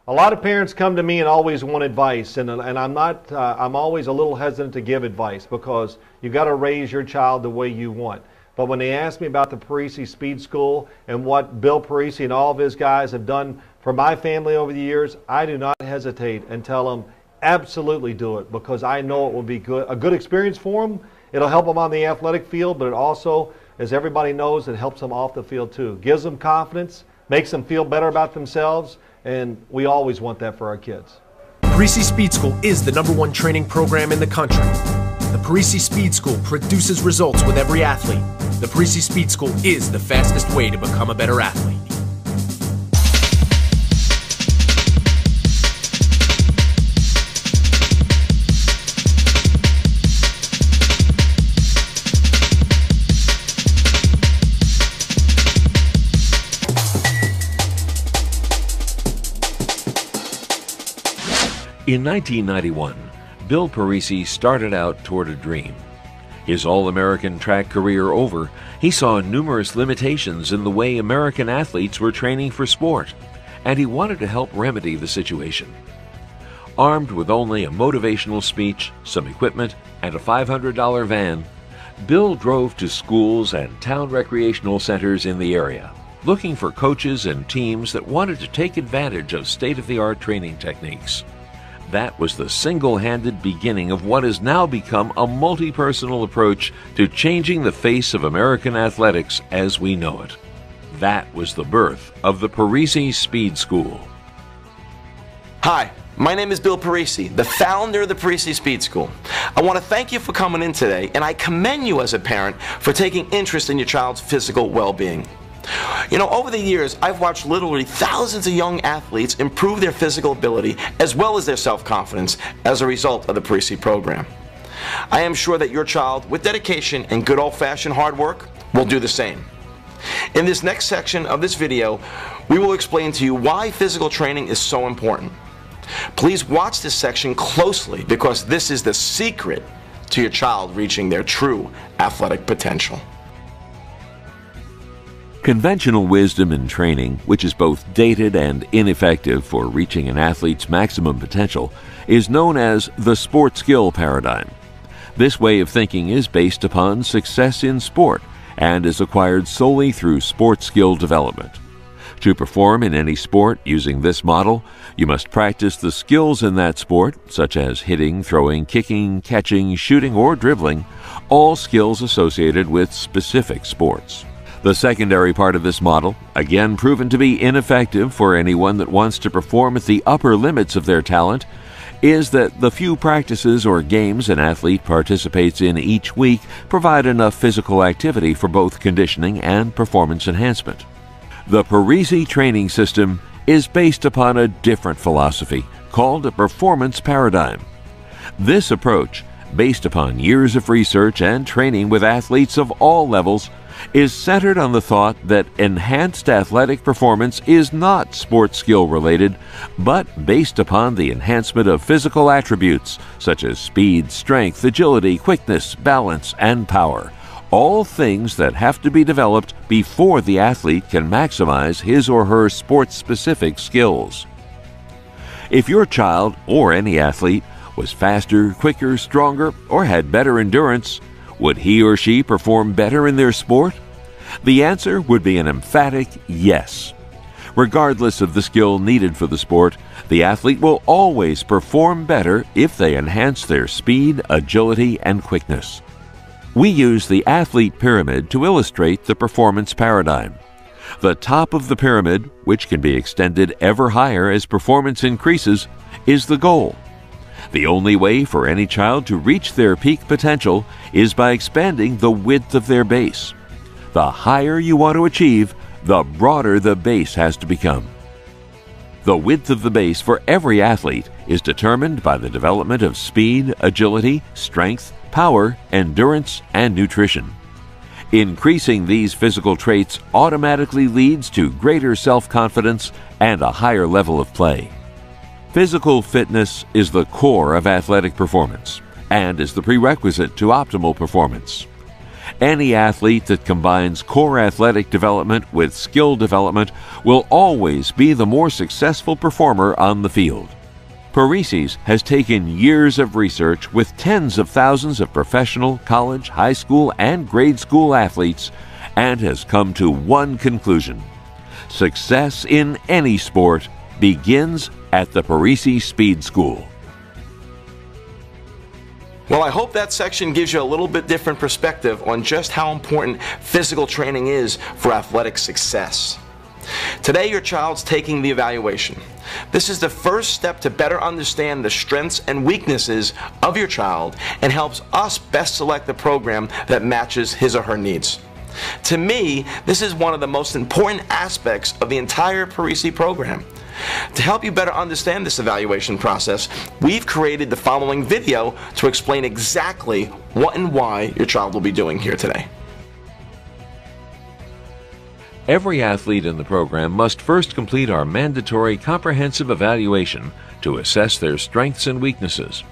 A lot of parents come to me and always want advice, and I'm always a little hesitant to give advice because you got to raise your child the way you want. But when they ask me about the Parisi Speed School and what Bill Parisi and all of his guys have done for my family over the years, I do not hesitate and tell them absolutely do it, because I know it will be a good experience for them. It'll help them on the athletic field, but it also, as everybody knows, it helps them off the field too. Gives them confidence, makes them feel better about themselves, and we always want that for our kids. Parisi Speed School is the #1 training program in the country. The Parisi Speed School produces results with every athlete. The Parisi Speed School is the fastest way to become a better athlete. In 1991, Bill Parisi started out toward a dream. His All-American track career over, he saw numerous limitations in the way American athletes were training for sport, and he wanted to help remedy the situation. Armed with only a motivational speech, some equipment, and a $500 van, Bill drove to schools and town recreational centers in the area, looking for coaches and teams that wanted to take advantage of state-of-the-art training techniques. That was the single-handed beginning of what has now become a multi-personal approach to changing the face of American athletics as we know it. That was the birth of the Parisi Speed School. Hi, my name is Bill Parisi, the founder of the Parisi Speed School. I want to thank you for coming in today, and I commend you as a parent for taking interest in your child's physical well-being. You know, over the years, I've watched literally thousands of young athletes improve their physical ability as well as their self-confidence as a result of the Parisi program. I am sure that your child, with dedication and good old-fashioned hard work, will do the same. In this next section of this video, we will explain to you why physical training is so important. Please watch this section closely, because this is the secret to your child reaching their true athletic potential. Conventional wisdom in training, which is both dated and ineffective for reaching an athlete's maximum potential, is known as the sport skill paradigm. This way of thinking is based upon success in sport and is acquired solely through sport skill development. To perform in any sport using this model, you must practice the skills in that sport, such as hitting, throwing, kicking, catching, shooting, or dribbling, all skills associated with specific sports. The secondary part of this model, again proven to be ineffective for anyone that wants to perform at the upper limits of their talent, is that the few practices or games an athlete participates in each week provide enough physical activity for both conditioning and performance enhancement. The Parisi training system is based upon a different philosophy called a performance paradigm. This approach, based upon years of research and training with athletes of all levels, is centered on the thought that enhanced athletic performance is not sport skill related, but based upon the enhancement of physical attributes such as speed, strength, agility, quickness, balance, and power, all things that have to be developed before the athlete can maximize his or her sport-specific skills. If your child, or any athlete, was faster, quicker, stronger, or had better endurance, would he or she perform better in their sport? The answer would be an emphatic yes. Regardless of the skill needed for the sport, the athlete will always perform better if they enhance their speed, agility, and quickness. We use the athlete pyramid to illustrate the performance paradigm. The top of the pyramid, which can be extended ever higher as performance increases, is the goal. The only way for any child to reach their peak potential is by expanding the width of their base. The higher you want to achieve, the broader the base has to become. The width of the base for every athlete is determined by the development of speed, agility, strength, power, endurance, and nutrition. Increasing these physical traits automatically leads to greater self-confidence and a higher level of play. Physical fitness is the core of athletic performance and is the prerequisite to optimal performance. Any athlete that combines core athletic development with skill development will always be the more successful performer on the field. Parisi's has taken years of research with tens of thousands of professional, college, high school, and grade school athletes and has come to one conclusion: success in any sport begins at the Parisi Speed School. Well, I hope that section gives you a little bit different perspective on just how important physical training is for athletic success. Today, your child's taking the evaluation. This is the first step to better understand the strengths and weaknesses of your child and helps us best select the program that matches his or her needs. To me, this is one of the most important aspects of the entire Parisi program. To help you better understand this evaluation process, we've created the following video to explain exactly what and why your child will be doing here today. Every athlete in the program must first complete our mandatory comprehensive evaluation to assess their strengths and weaknesses.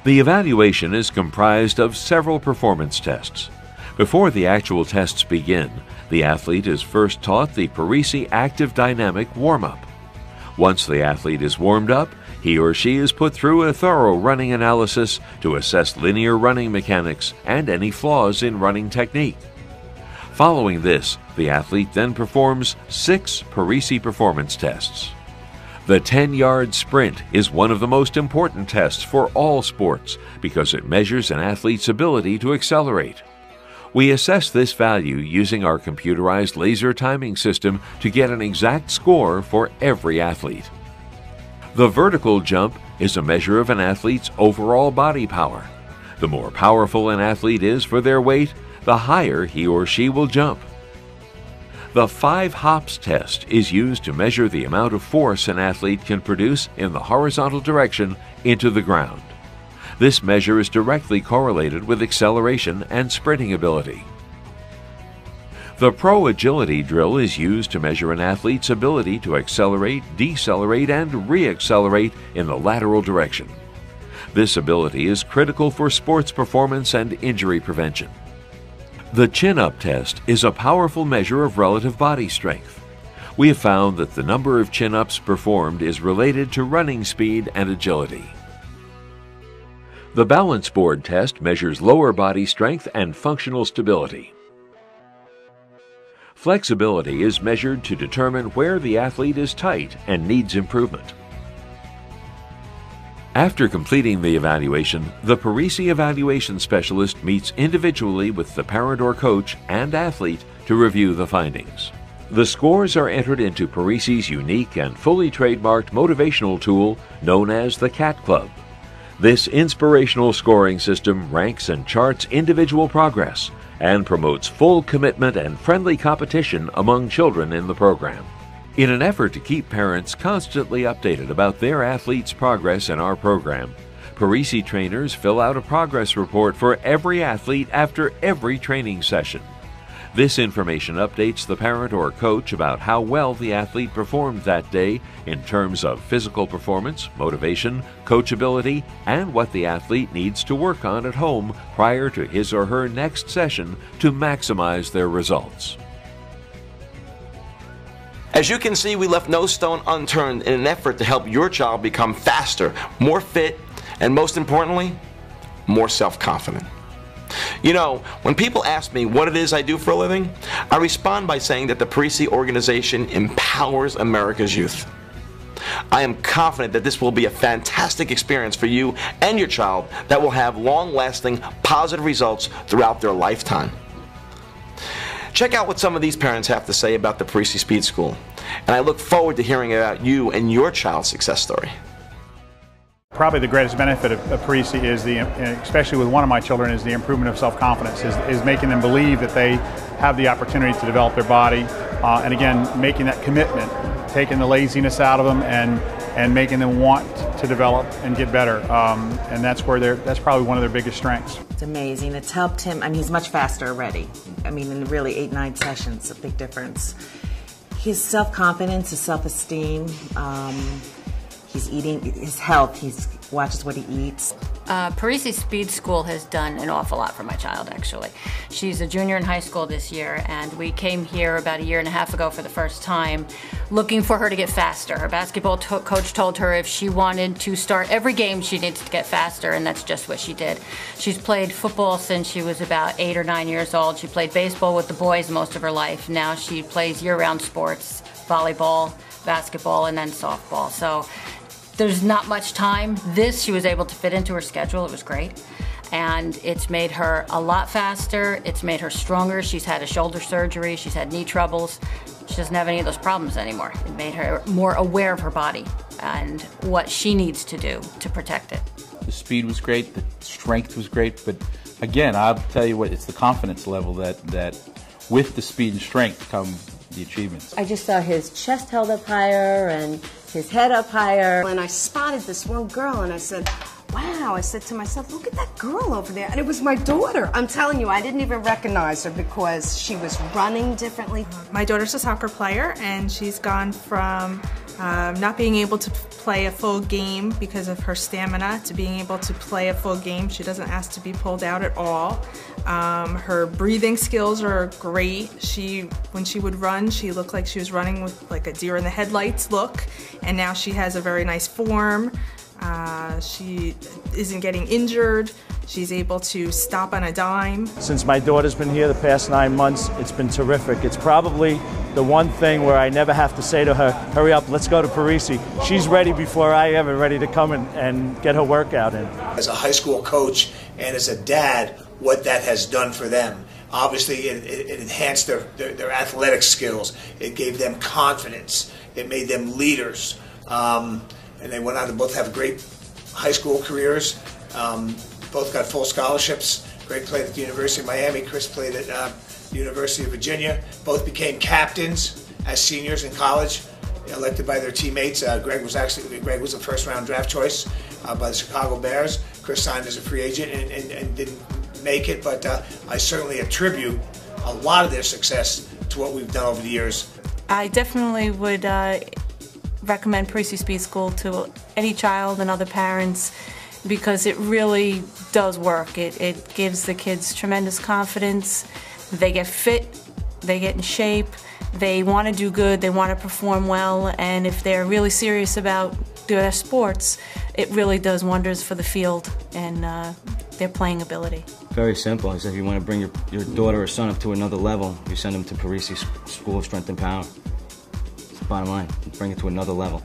The evaluation is comprised of several performance tests. Before the actual tests begin, the athlete is first taught the Parisi Active Dynamic Warm-Up. Once the athlete is warmed up, he or she is put through a thorough running analysis to assess linear running mechanics and any flaws in running technique. Following this, the athlete then performs 6 Parisi performance tests. The 10-yard sprint is one of the most important tests for all sports because it measures an athlete's ability to accelerate. We assess this value using our computerized laser timing system to get an exact score for every athlete. The vertical jump is a measure of an athlete's overall body power. The more powerful an athlete is for their weight, the higher he or she will jump. The 5 hops test is used to measure the amount of force an athlete can produce in the horizontal direction into the ground. This measure is directly correlated with acceleration and sprinting ability. The Pro Agility drill is used to measure an athlete's ability to accelerate, decelerate, and re-accelerate in the lateral direction. This ability is critical for sports performance and injury prevention. The chin-up test is a powerful measure of relative body strength. We have found that the number of chin-ups performed is related to running speed and agility. The balance board test measures lower body strength and functional stability. Flexibility is measured to determine where the athlete is tight and needs improvement. After completing the evaluation, the Parisi evaluation specialist meets individually with the parent or coach and athlete to review the findings. The scores are entered into Parisi's unique and fully trademarked motivational tool known as the CAT Club. This inspirational scoring system ranks and charts individual progress and promotes full commitment and friendly competition among children in the program. In an effort to keep parents constantly updated about their athletes' progress in our program, Parisi trainers fill out a progress report for every athlete after every training session. This information updates the parent or coach about how well the athlete performed that day in terms of physical performance, motivation, coachability, and what the athlete needs to work on at home prior to his or her next session to maximize their results. As you can see, we left no stone unturned in an effort to help your child become faster, more fit, and most importantly, more self-confident. You know, when people ask me what it is I do for a living, I respond by saying that the Parisi organization empowers America's youth. I am confident that this will be a fantastic experience for you and your child that will have long-lasting positive results throughout their lifetime. Check out what some of these parents have to say about the Parisi Speed School, and I look forward to hearing about you and your child's success story. Probably the greatest benefit of Parisi is especially with one of my children, is the improvement of self-confidence, is making them believe that they have the opportunity to develop their body, and again, making that commitment, taking the laziness out of them and making them want to develop and get better. And that's probably one of their biggest strengths. It's amazing. It's helped him. I mean, he's much faster already. I mean, in really 8-9 sessions, a big difference. His self-confidence, his self-esteem, he's eating, his health, he watches what he eats. Parisi Speed School has done an awful lot for my child, actually. She's a junior in high school this year, and we came here about a year and a half ago for the first time looking for her to get faster. Her basketball coach told her if she wanted to start every game, she needed to get faster, and that's just what she did. She's played football since she was about 8 or 9 years old. She played baseball with the boys most of her life. Now she plays year-round sports, volleyball, basketball, and then softball. So there's not much time. This she was able to fit into her schedule. It was great. And it's made her a lot faster. It's made her stronger. She's had a shoulder surgery. She's had knee troubles. She doesn't have any of those problems anymore. It made her more aware of her body and what she needs to do to protect it. The speed was great. The strength was great. But again, I'll tell you what, it's the confidence level that with the speed and strength come the achievements. I just saw his chest held up higher and his head up higher. And I spotted this one girl and I said, wow, I said to myself, look at that girl over there. And it was my daughter. I'm telling you, I didn't even recognize her because she was running differently. My daughter's a soccer player, and she's gone from not being able to play a full game because of her stamina to being able to play a full game. She doesn't ask to be pulled out at all. Her breathing skills are great. When she would run, she looked like she was running with like a deer in the headlights look, and now she has a very nice form. She isn't getting injured. She's able to stop on a dime. Since my daughter's been here the past 9 months, it's been terrific. It's probably the one thing where I never have to say to her, hurry up, let's go to Parisi. She's ready before I ever ready to come and get her workout in. As a high school coach and as a dad, what that has done for them. Obviously, it enhanced their athletic skills. It gave them confidence. It made them leaders. And they went on to both have great high school careers. Both got full scholarships. Greg played at the University of Miami. Chris played at the University of Virginia. Both became captains as seniors in college, elected by their teammates. Greg was a first-round draft choice by the Chicago Bears. Chris signed as a free agent and didn't make it, but I certainly attribute a lot of their success to what we've done over the years. I definitely would recommend Parisi Speed School to any child and other parents because it really does work. It gives the kids tremendous confidence. They get fit, they get in shape, they want to do good, they want to perform well, and if they're really serious about their sports, it really does wonders for the field and their playing ability. Very simple. He said if you want to bring your daughter or son up to another level, you send them to Parisi School of Strength and Power. It's the bottom line. Bring it to another level.